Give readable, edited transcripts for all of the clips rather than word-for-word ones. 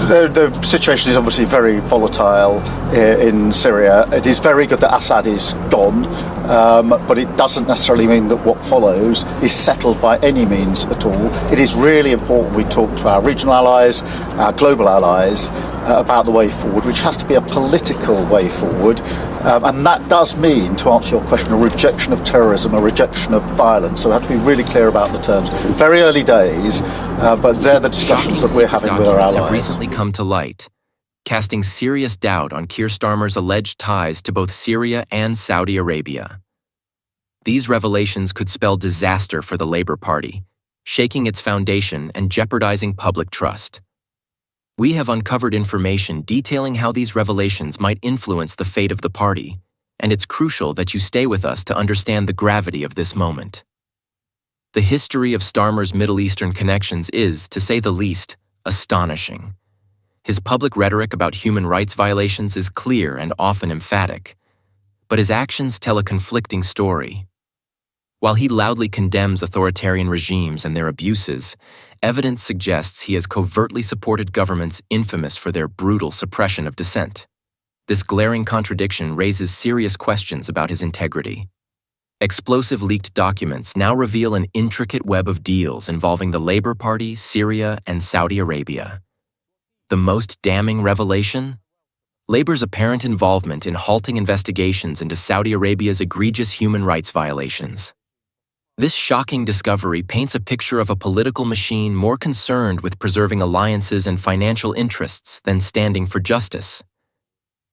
The situation is obviously very volatile in Syria. It is very good that Assad is gone, but it doesn't necessarily mean that what follows is settled by any means at all. It is really important we talk to our regional allies, our global allies, about the way forward, which has to be a political way forward. And that does mean, to answer your question, a rejection of terrorism, a rejection of violence. So we have to be really clear about the terms. Very early days, but they're the discussions that we're having with our allies. Have recently come to light, casting serious doubt on Keir Starmer's alleged ties to both Syria and Saudi Arabia. These revelations could spell disaster for the Labour Party, shaking its foundation and jeopardizing public trust. We have uncovered information detailing how these revelations might influence the fate of the party, and it's crucial that you stay with us to understand the gravity of this moment. The history of Starmer's Middle Eastern connections is, to say the least, astonishing. His public rhetoric about human rights violations is clear and often emphatic, but his actions tell a conflicting story. While he loudly condemns authoritarian regimes and their abuses, evidence suggests he has covertly supported governments infamous for their brutal suppression of dissent. This glaring contradiction raises serious questions about his integrity. Explosive leaked documents now reveal an intricate web of deals involving the Labour Party, Syria, and Saudi Arabia. The most damning revelation? Labour's apparent involvement in halting investigations into Saudi Arabia's egregious human rights violations. This shocking discovery paints a picture of a political machine more concerned with preserving alliances and financial interests than standing for justice.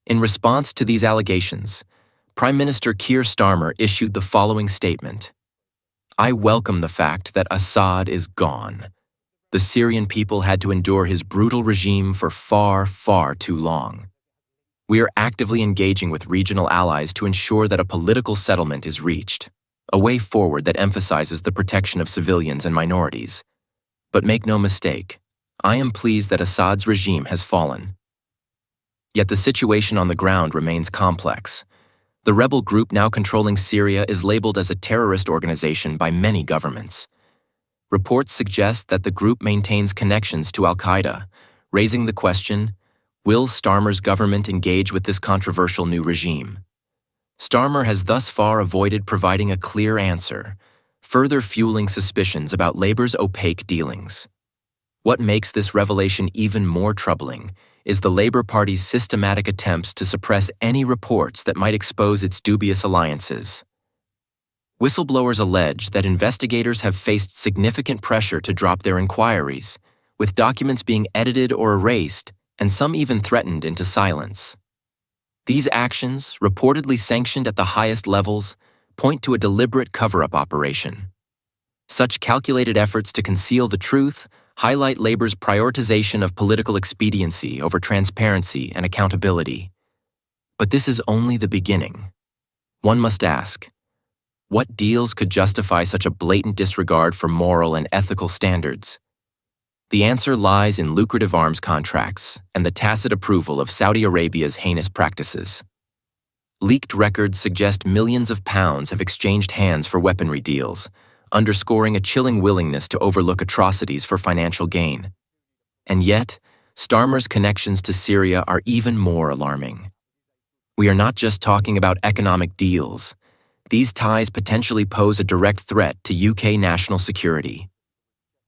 In response to these allegations, Prime Minister Keir Starmer issued the following statement: "I welcome the fact that Assad is gone. The Syrian people had to endure his brutal regime for far, far too long. We are actively engaging with regional allies to ensure that a political settlement is reached, a way forward that emphasizes the protection of civilians and minorities. But make no mistake, I am pleased that Assad's regime has fallen." Yet the situation on the ground remains complex. The rebel group now controlling Syria is labeled as a terrorist organization by many governments. Reports suggest that the group maintains connections to al-Qaeda, raising the question, will Starmer's government engage with this controversial new regime? Starmer has thus far avoided providing a clear answer, further fueling suspicions about Labour's opaque dealings. What makes this revelation even more troubling is the Labour Party's systematic attempts to suppress any reports that might expose its dubious alliances. Whistleblowers allege that investigators have faced significant pressure to drop their inquiries, with documents being edited or erased, and some even threatened into silence. These actions, reportedly sanctioned at the highest levels, point to a deliberate cover-up operation. Such calculated efforts to conceal the truth highlight Labour's prioritization of political expediency over transparency and accountability. But this is only the beginning. One must ask, what deals could justify such a blatant disregard for moral and ethical standards? The answer lies in lucrative arms contracts and the tacit approval of Saudi Arabia's heinous practices. Leaked records suggest millions of pounds have exchanged hands for weaponry deals, underscoring a chilling willingness to overlook atrocities for financial gain. And yet, Starmer's connections to Syria are even more alarming. We are not just talking about economic deals. These ties potentially pose a direct threat to UK national security.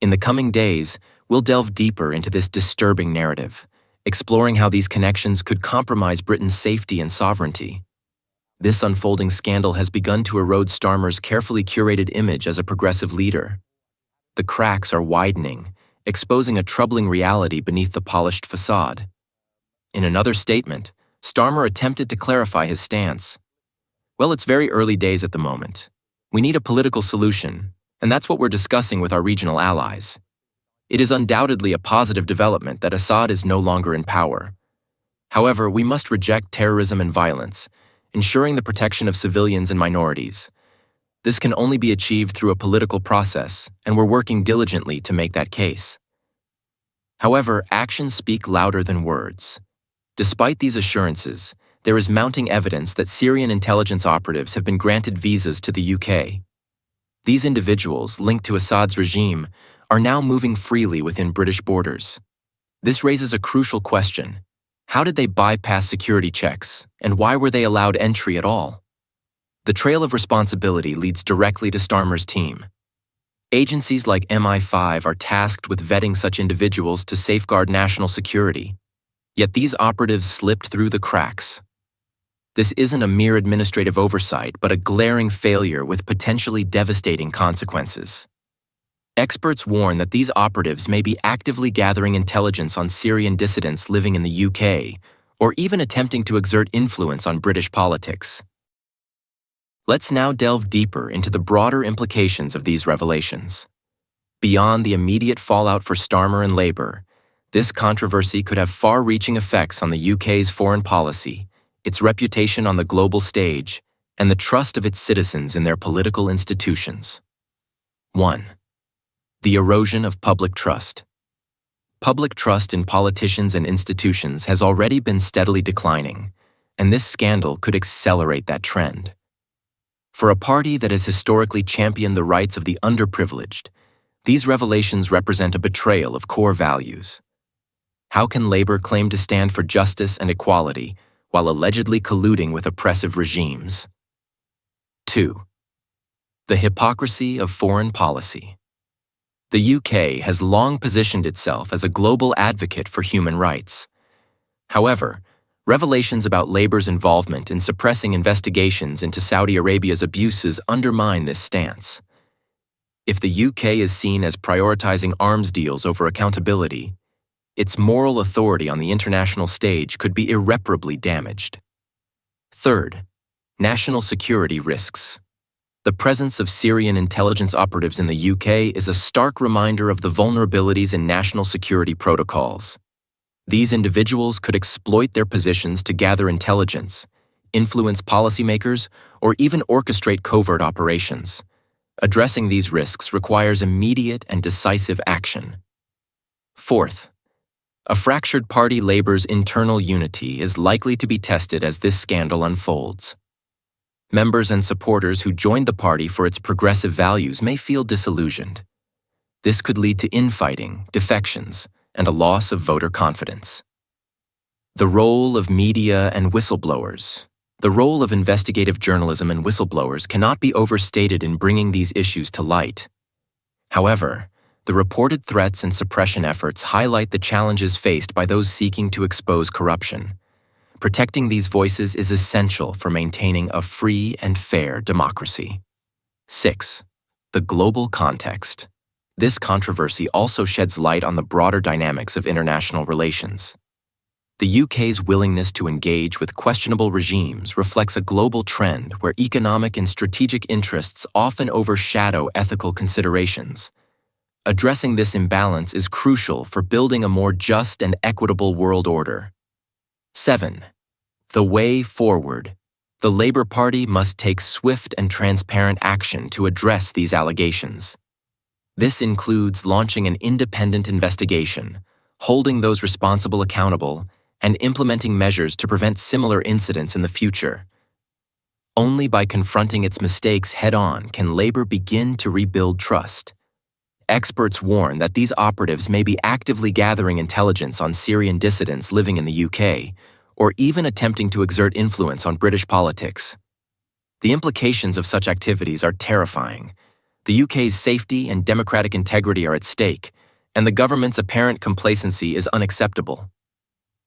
In the coming days, we'll delve deeper into this disturbing narrative, exploring how these connections could compromise Britain's safety and sovereignty. This unfolding scandal has begun to erode Starmer's carefully curated image as a progressive leader. The cracks are widening, exposing a troubling reality beneath the polished facade. In another statement, Starmer attempted to clarify his stance. Well, it's very early days at the moment. We need a political solution, and that's what we're discussing with our regional allies. It is undoubtedly a positive development that Assad is no longer in power. However, we must reject terrorism and violence, ensuring the protection of civilians and minorities. This can only be achieved through a political process, and we're working diligently to make that case. However, actions speak louder than words. Despite these assurances, there is mounting evidence that Syrian intelligence operatives have been granted visas to the UK. These individuals, linked to Assad's regime, are now moving freely within British borders. This raises a crucial question. How did they bypass security checks, and why were they allowed entry at all? The trail of responsibility leads directly to Starmer's team. Agencies like MI5 are tasked with vetting such individuals to safeguard national security. Yet these operatives slipped through the cracks. This isn't a mere administrative oversight, but a glaring failure with potentially devastating consequences. Experts warn that these operatives may be actively gathering intelligence on Syrian dissidents living in the UK, or even attempting to exert influence on British politics. Let's now delve deeper into the broader implications of these revelations. Beyond the immediate fallout for Starmer and Labour, this controversy could have far-reaching effects on the UK's foreign policy, its reputation on the global stage, and the trust of its citizens in their political institutions. 1. The erosion of public trust. Public trust in politicians and institutions has already been steadily declining, and this scandal could accelerate that trend. For a party that has historically championed the rights of the underprivileged, these revelations represent a betrayal of core values. How can Labour claim to stand for justice and equality while allegedly colluding with oppressive regimes? 2. The hypocrisy of foreign policy. The UK has long positioned itself as a global advocate for human rights. However, revelations about Labour's involvement in suppressing investigations into Saudi Arabia's abuses undermine this stance. If the UK is seen as prioritizing arms deals over accountability, its moral authority on the international stage could be irreparably damaged. 3. National security risks. The presence of Syrian intelligence operatives in the UK is a stark reminder of the vulnerabilities in national security protocols. These individuals could exploit their positions to gather intelligence, influence policymakers, or even orchestrate covert operations. Addressing these risks requires immediate and decisive action. 4. A fractured party Labour's internal unity is likely to be tested as this scandal unfolds. Members and supporters who joined the party for its progressive values may feel disillusioned. This could lead to infighting, defections, and a loss of voter confidence. The role of media and whistleblowers. The role of investigative journalism and whistleblowers cannot be overstated in bringing these issues to light. However, the reported threats and suppression efforts highlight the challenges faced by those seeking to expose corruption. Protecting these voices is essential for maintaining a free and fair democracy. 6. The global context. This controversy also sheds light on the broader dynamics of international relations. The UK's willingness to engage with questionable regimes reflects a global trend where economic and strategic interests often overshadow ethical considerations. Addressing this imbalance is crucial for building a more just and equitable world order. 7. The way forward. The Labour Party must take swift and transparent action to address these allegations. This includes launching an independent investigation, holding those responsible accountable, and implementing measures to prevent similar incidents in the future. Only by confronting its mistakes head-on can Labour begin to rebuild trust. Experts warn that these operatives may be actively gathering intelligence on Syrian dissidents living in the UK, or even attempting to exert influence on British politics. The implications of such activities are terrifying. The UK's safety and democratic integrity are at stake, and the government's apparent complacency is unacceptable.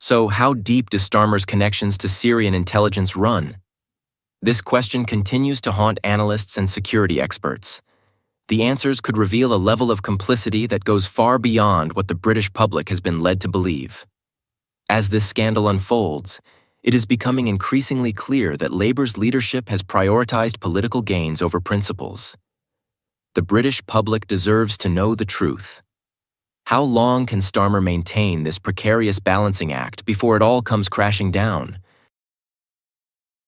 So how deep do Starmer's connections to Syrian intelligence run? This question continues to haunt analysts and security experts. The answers could reveal a level of complicity that goes far beyond what the British public has been led to believe. As this scandal unfolds, it is becoming increasingly clear that Labour's leadership has prioritized political gains over principles. The British public deserves to know the truth. How long can Starmer maintain this precarious balancing act before it all comes crashing down?